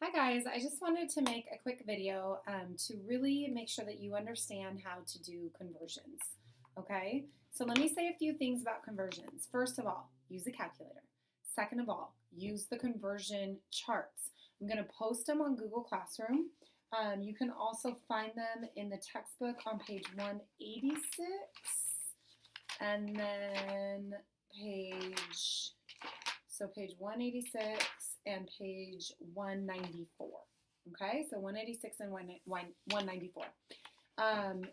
Hi guys, I just wanted to make a quick video to really make sure that you understand how to do conversions. Okay, so let me say a few things about conversions. First of all, use a calculator. Second of all, use the conversion charts. I'm going to post them on Google Classroom. You can also find them in the textbook on page 186 and then page 186 and page 194. Okay, so 186 and 194.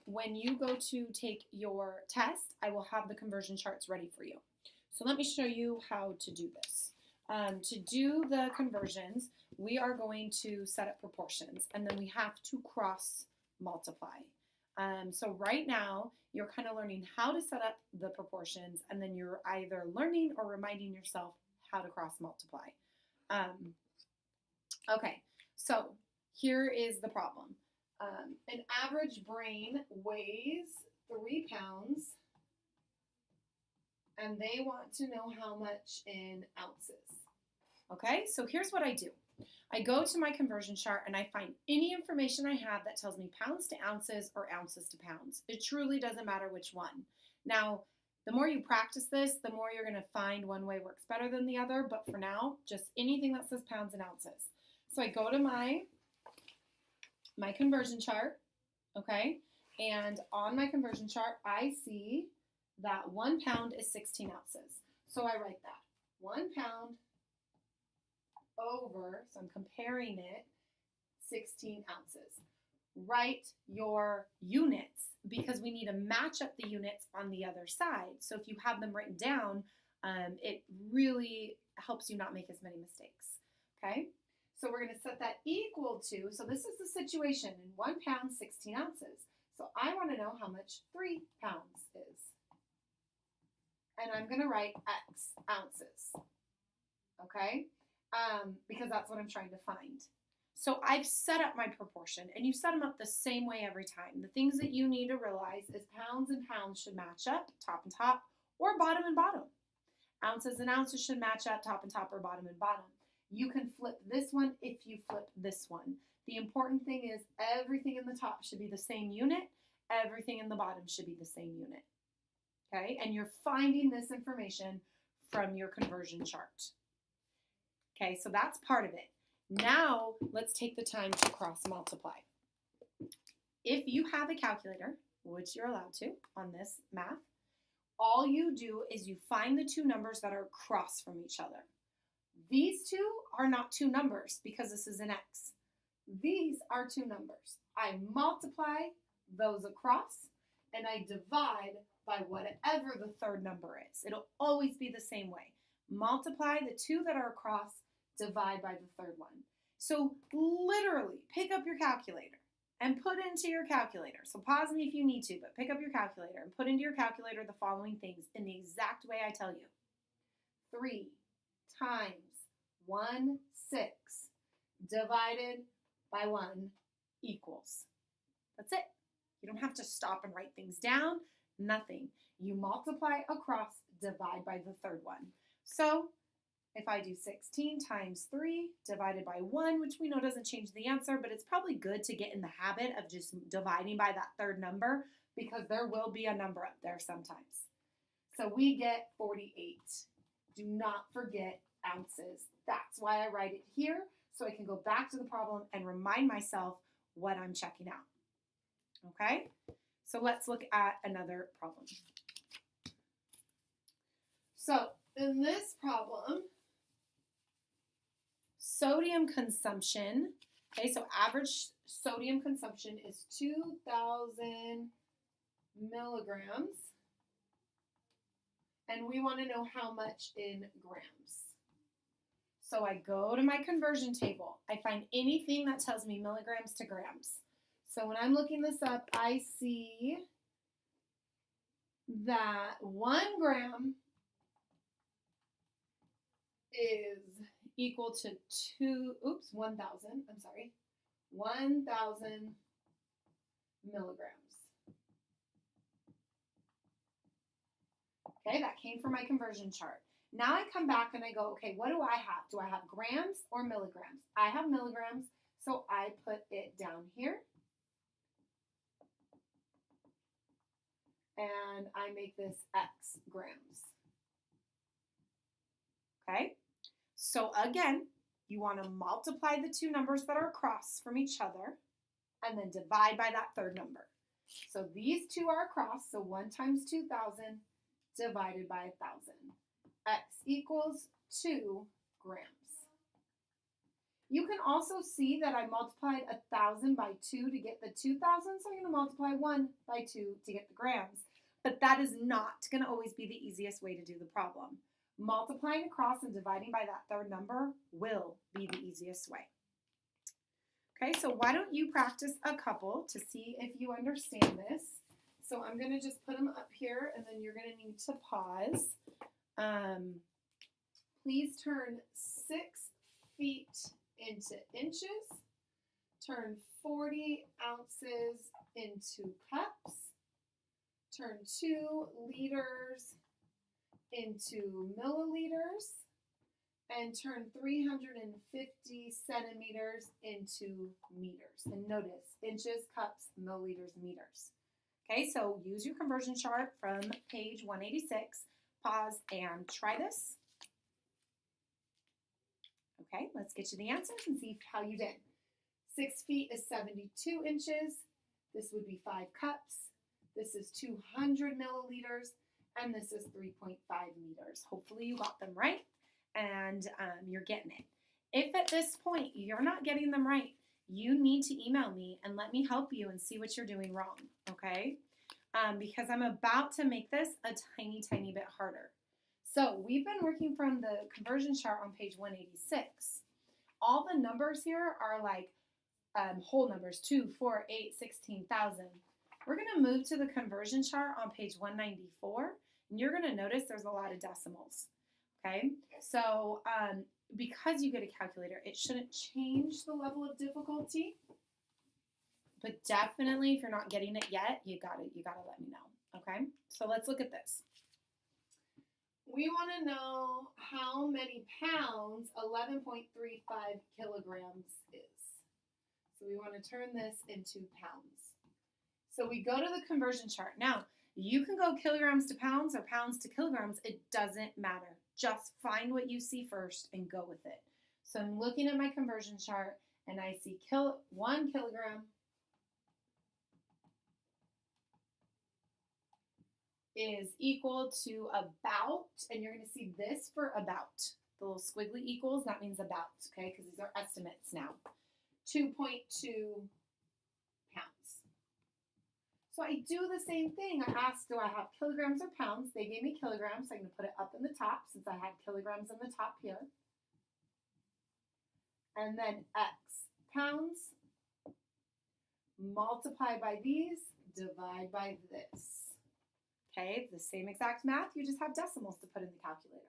When you go to take your test, I will have the conversion charts ready for you. So let me show you how to do this. To do the conversions, we are going to set up proportions, and then we have to cross multiply. So right now, you're kind of learning how to set up the proportions, and then you're either learning or reminding yourself how to cross multiply. Okay, so here is the problem. An average brain weighs 3 pounds, and they want to know how much in ounces. Okay, so here's what I do. I go to my conversion chart and I find any information I have that tells me pounds to ounces or ounces to pounds. It truly doesn't matter which one. Now, the more you practice this, the more you're going to find one way works better than the other, but for now, just anything that says pounds and ounces. So I go to my conversion chart, okay, and on my conversion chart, I see that 1 pound is 16 ounces. So I write that 1 pound over, so I'm comparing it, 16 ounces. Write your units because we need to match up the units on the other side. So if you have them written down, it really helps you not make as many mistakes. Okay, so we're going to set that equal to, so this is the situation in 1 pound, 16 ounces. So I want to know how much 3 pounds is. And I'm going to write X ounces. Okay, because that's what I'm trying to find. So I've set up my proportion, and you set them up the same way every time. The things that you need to realize is pounds and pounds should match up, top and top, or bottom and bottom. Ounces and ounces should match up, top and top, or bottom and bottom. You can flip this one if you flip this one. The important thing is everything in the top should be the same unit, everything in the bottom should be the same unit. Okay, and you're finding this information from your conversion chart. Okay, so that's part of it. Now, let's take the time to cross multiply. If you have a calculator, which you're allowed to on this math, all you do is you find the two numbers that are across from each other. These two are not two numbers because this is an X. These are two numbers. I multiply those across and I divide by whatever the third number is. It'll always be the same way. Multiply the two that are across, divide by the third one. So literally pick up your calculator and put into your calculator. So pause me if you need to, but pick up your calculator and put into your calculator the following things in the exact way I tell you. 3 times 1/6 divided by 1 equals. That's it. You don't have to stop and write things down. Nothing. You multiply across, divide by the third one. So if I do 16 times 3 divided by 1, which we know doesn't change the answer, but it's probably good to get in the habit of just dividing by that third number because there will be a number up there sometimes. So we get 48. Do not forget ounces. That's why I write it here so I can go back to the problem and remind myself what I'm checking out. Okay? So let's look at another problem. So in this problem, sodium consumption, okay, so average sodium consumption is 2,000 milligrams, and we want to know how much in grams. So I go to my conversion table. I find anything that tells me milligrams to grams. So when I'm looking this up, I see that 1 gram is equal to 1,000 milligrams. Okay, that came from my conversion chart. Now I come back and I go, okay, what do I have? Do I have grams or milligrams? I have milligrams, so I put it down here. And I make this X grams. Okay? So again, you want to multiply the two numbers that are across from each other and then divide by that third number. So these two are across, so 1 times 2,000 divided by 1,000. X equals 2 grams. You can also see that I multiplied 1,000 by 2 to get the 2,000, so I'm going to multiply 1 by 2 to get the grams. But that is not going to always be the easiest way to do the problem. Multiplying across and dividing by that third number will be the easiest way. Okay, so why don't you practice a couple to see if you understand this. So I'm going to just put them up here, and then you're going to need to pause. Please turn 6 feet into inches. Turn 40 ounces into cups. Turn 2 liters into milliliters. And turn 350 centimeters into meters. And notice, inches, cups, milliliters, meters. Okay, so use your conversion chart from page 186. Pause and try this. Okay, let's get you the answers and see how you did. 6 feet is 72 inches. This would be 5 cups. This is 200 milliliters. And this is 3.5 meters. Hopefully you got them right and you're getting it. If at this point you're not getting them right, you need to email me and let me help you and see what you're doing wrong, okay? Because I'm about to make this a tiny, tiny bit harder. So we've been working from the conversion chart on page 186. All the numbers here are like whole numbers, 2, 4, 8, 16,000. We're going to move to the conversion chart on page 194, and you're going to notice there's a lot of decimals, okay? So because you get a calculator, it shouldn't change the level of difficulty, but definitely if you're not getting it yet, you gotta let me know, okay? So let's look at this. We want to know how many pounds 11.35 kilograms is. So we want to turn this into pounds. So we go to the conversion chart. Now, you can go kilograms to pounds or pounds to kilograms. It doesn't matter. Just find what you see first and go with it. So I'm looking at my conversion chart and I see 1 kilogram is equal to about, and you're going to see this for about. The little squiggly equals, that means about, okay, because these are estimates now. 2.2 pounds. So I do the same thing. I asked, do I have kilograms or pounds? They gave me kilograms, so I'm going to put it up in the top since I had kilograms in the top here. And then X pounds, multiply by these, divide by this. Okay, the same exact math, you just have decimals to put in the calculator.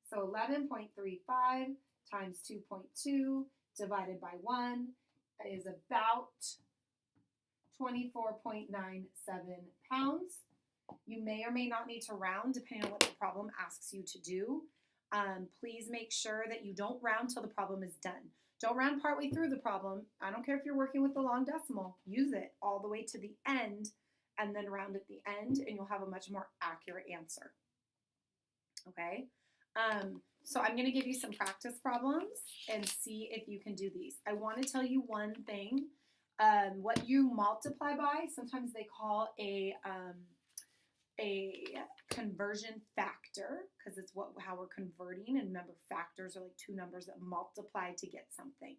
So 11.35 times 2.2 divided by 1 is about 24.97 pounds. You may or may not need to round depending on what the problem asks you to do. Please make sure that you don't round till the problem is done. Don't round partway through the problem. I don't care if you're working with the long decimal. Use it all the way to the end and then round at the end and you'll have a much more accurate answer. Okay? So I'm going to give you some practice problems and see if you can do these. I want to tell you one thing. What you multiply by, sometimes they call a conversion factor because it's how we're converting. And remember, factors are like two numbers that multiply to get something.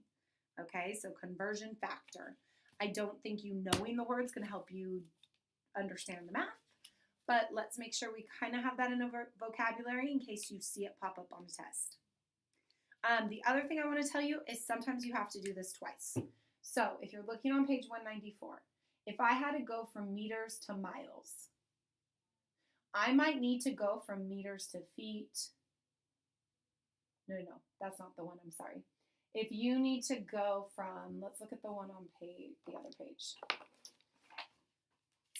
Okay, so conversion factor. I don't think you knowing the word is going to help you understand the math, but let's make sure we kind of have that in a vocabulary in case you see it pop up on the test. The other thing I want to tell you is sometimes you have to do this twice. So if you're looking on page 194, if I had to go from meters to miles, I might need to go from meters to feet. No, that's not the one, I'm sorry. If you need to go from, let's look at the one on the other page.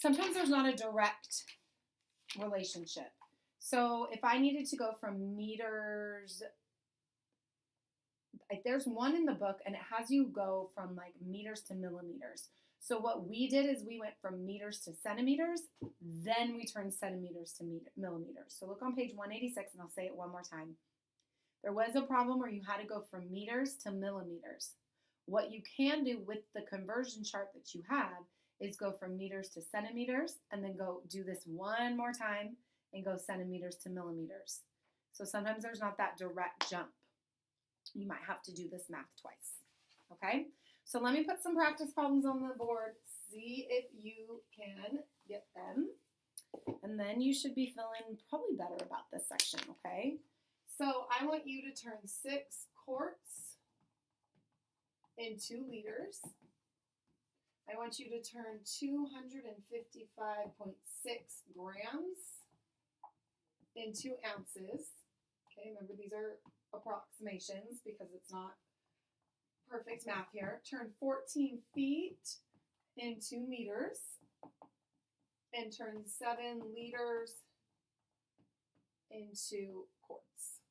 Sometimes there's not a direct relationship. So if I needed to go from meters, like there's one in the book and it has you go from like meters to millimeters. So what we did is we went from meters to centimeters, then we turned centimeters to millimeters. So look on page 186 and I'll say it one more time. There was a problem where you had to go from meters to millimeters. What you can do with the conversion chart that you have is go from meters to centimeters and then go do this one more time and go centimeters to millimeters. So sometimes there's not that direct jump. You might have to do this math twice. Okay? So let me put some practice problems on the board. See if you can get them. And then you should be feeling probably better about this section, okay? So I want you to turn 6 quarts into liters. I want you to turn 255.6 grams into ounces. Okay, remember these are approximations because it's not perfect math here. Turn 14 feet into meters and turn 7 liters into quarts.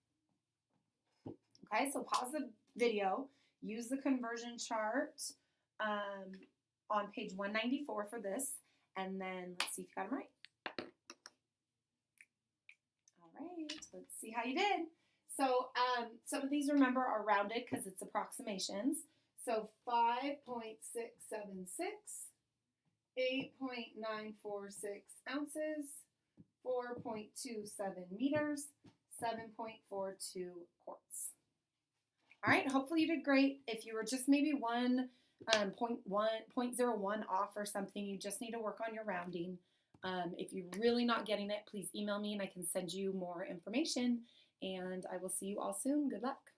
Okay, so pause the video, use the conversion chart on page 194 for this, and then let's see if you got them right. All right, let's see how you did. So some of these, remember, are rounded because it's approximations. So 5.676, 8.946 ounces, 4.27 meters, 7.42 quarts. All right, hopefully you did great. If you were just maybe 0.01 off or something, you just need to work on your rounding. If you're really not getting it, please email me and I can send you more information. And I will see you all soon. Good luck.